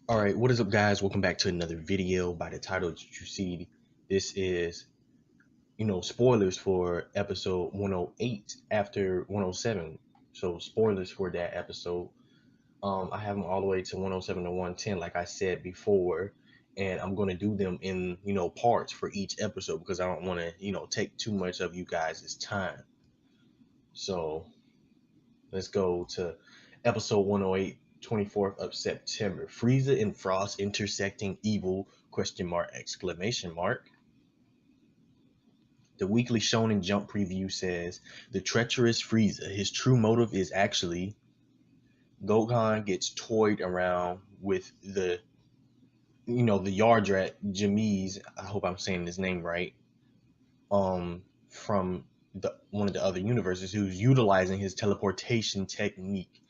All right, what is up, guys? Welcome back to another video. By the title that you see, this is, spoilers for episode 108 after 107. So spoilers for that episode. I have them all the way to 107 to 110, like I said before, and I'm going to do them in, parts for each episode because I don't want to, take too much of you guys' time. So let's go to episode 108, 24th of September. Freeza and Frost intersecting evil, question mark, exclamation mark. The weekly Shonen Jump preview says the treacherous Freeza, his true motive is actually Gohan gets toyed around with the yard rat Jamies. I hope I'm saying his name right. From the one of the other universes who's utilizing his teleportation technique.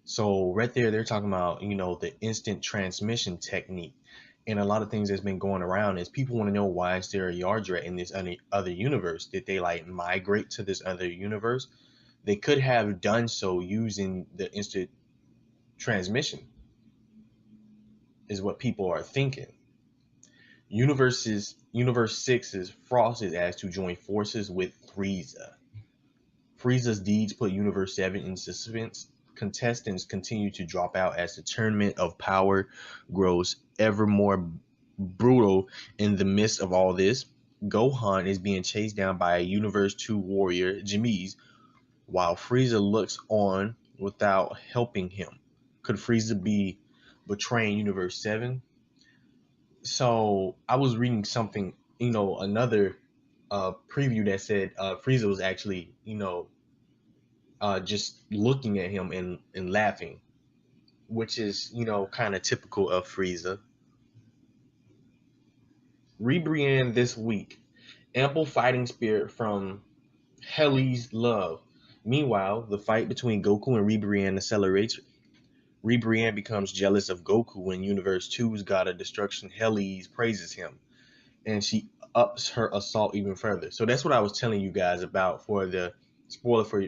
So right there, they're talking about, the instant transmission technique. And a lot of things that's been going around is people want to know, why is there a Yardrat in this other universe? Did they like migrate to this other universe? They could have done so using the instant transmission, is what people are thinking. Universe 6's Frost is asked to join forces with Frieza. Frieza's deeds put Universe 7 in suspense. Contestants continue to drop out as the tournament of power grows ever more brutal. In the midst of all this, Gohan is being chased down by a Universe 2 warrior, Jamies, while Frieza looks on without helping him. Could Frieza be betraying Universe 7? So I was reading something, another preview that said Frieza was actually, just looking at him and laughing, which is, kind of typical of Frieza. Rebriand this week. Ample fighting spirit from Heli's love. Meanwhile, the fight between Goku and Rebriand accelerates. Rebriand becomes jealous of Goku when Universe 2's God of Destruction Heli's praises him, and she ups her assault even further. So that's what I was telling you guys about for the spoiler for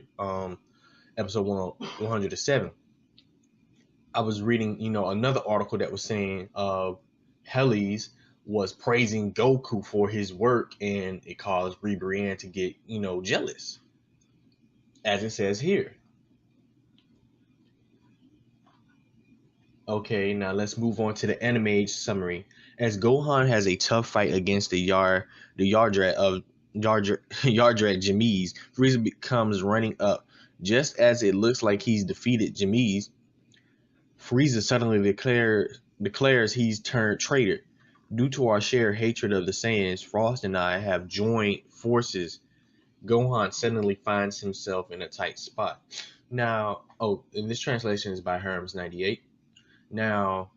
episode 107. I was reading, another article that was saying Heli's was praising Goku for his work, and it caused Brienne to get, jealous, as it says here. Okay, now let's move on to the anime summary. As Gohan has a tough fight against the Yardrat of Yardrat Jamies, Frieza becomes running up. Just as it looks like he's defeated Jamies, Frieza suddenly declares he's turned traitor. Due to our shared hatred of the Saiyans, Frost and I have joined forces. Gohan suddenly finds himself in a tight spot. Now, and this translation is by Herms98. Now,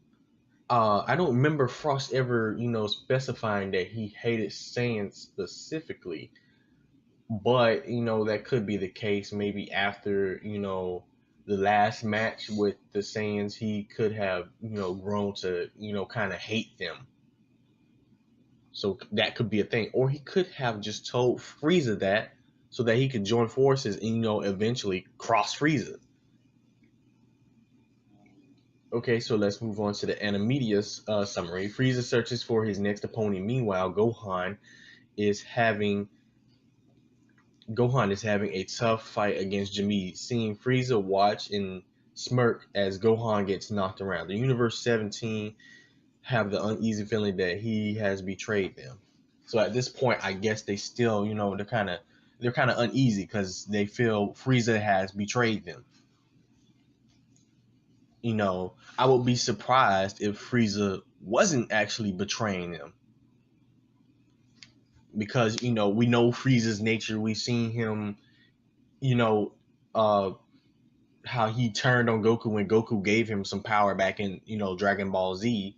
I don't remember Frost ever, specifying that he hated Saiyans specifically, but that could be the case. Maybe after the last match with the Saiyans, he could have grown to kind of hate them. So that could be a thing, or he could have just told Frieza that so that he could join forces and eventually cross Frieza. Okay, so let's move on to the Animedia's summary. Frieza searches for his next opponent. Meanwhile, Gohan is having a tough fight against Jamies. Seeing Frieza watch and smirk as Gohan gets knocked around. The Universe 17 have the uneasy feeling that he has betrayed them. So at this point, I guess they still, they're kind of uneasy because they feel Frieza has betrayed them. I would be surprised if Frieza wasn't actually betraying them, because we know Frieza's nature. We've seen him, you know, uh, how he turned on Goku when Goku gave him some power back in Dragon Ball Z,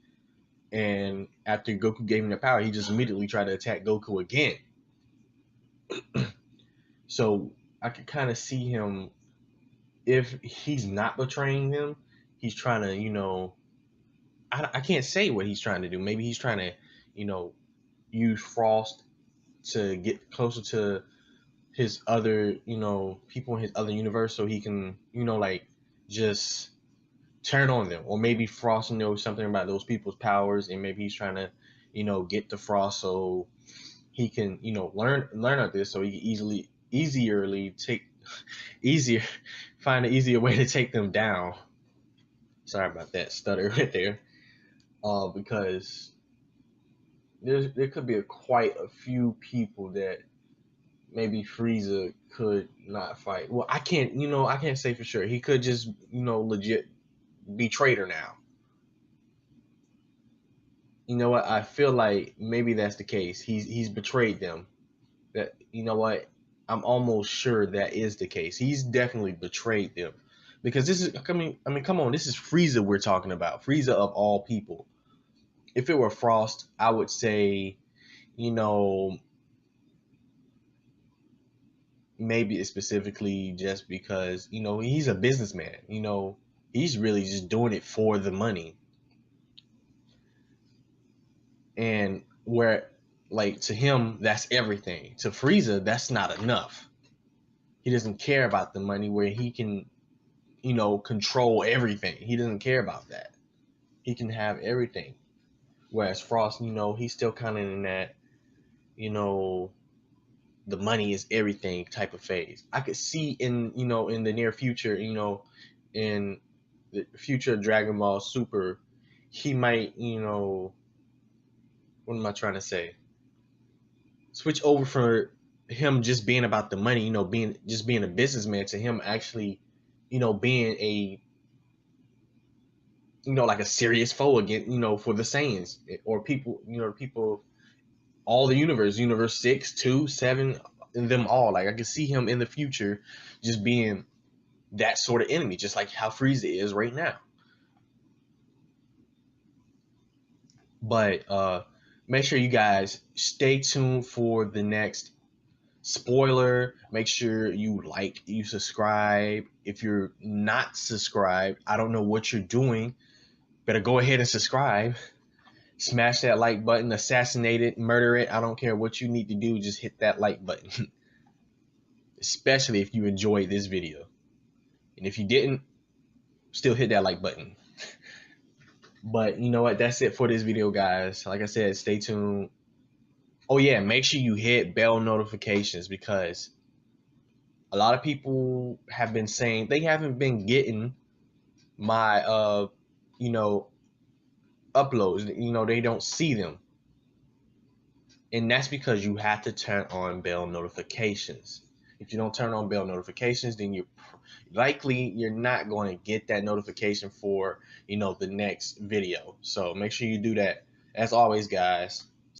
and after Goku gave him the power, he just immediately tried to attack Goku again. So I could kind of see him, if he's not betraying them, he's trying to, I can't say what he's trying to do. Maybe he's trying to, use Frost to get closer to his other, people in his other universe, so he can, like, just turn on them. Or maybe Frost knows something about those people's powers, and maybe he's trying to, get the Frost so he can, learn of this, so he can easierly take easier find an easier way to take them down. Sorry about that stutter right there. Because there could be quite a few people that maybe Frieza could not fight. Well, I can't say for sure. He could just, legit be traitor now. You know what? I feel like maybe that's the case. He's betrayed them. That, you know what? I'm almost sure that is the case. He's definitely betrayed them. Because this is, I mean, come on, this is Frieza we're talking about. Frieza of all people. If it were Frost, I would say, you know, maybe it's specifically just because, he's a businessman. He's really just doing it for the money. And where, like, to him, that's everything. To Frieza, that's not enough. He doesn't care about the money where he can, control everything. He doesn't care about that. He can have everything. Whereas Frost, he's still kind of in that, you know, the money is everything type of phase. I could see in the near future, in the future of Dragon Ball Super, he might, what am I trying to say? Switch over for him just being about the money, being a businessman, to him actually, being a, like a serious foe again, for the Saiyans or people, people, all the universe 6, 2, 7, and them all. Like I can see him in the future just being that sort of enemy, just like how Frieza is right now. But make sure you guys stay tuned for the next spoiler. Make sure you subscribe. If you're not subscribed, I don't know what you're doing. Better go ahead and subscribe. Smash that like button, assassinate it, murder it. I don't care what you need to do. Just hit that like button. Especially if you enjoyed this video. And if you didn't, still hit that like button. But you know what? That's it for this video, guys. Like I said, stay tuned. Oh yeah, make sure you hit bell notifications, because a lot of people have been saying they haven't been getting my you know uploads. They don't see them. And that's because you have to turn on bell notifications. If you don't turn on bell notifications, then you're not going to get that notification for, the next video. So make sure you do that. As always, guys,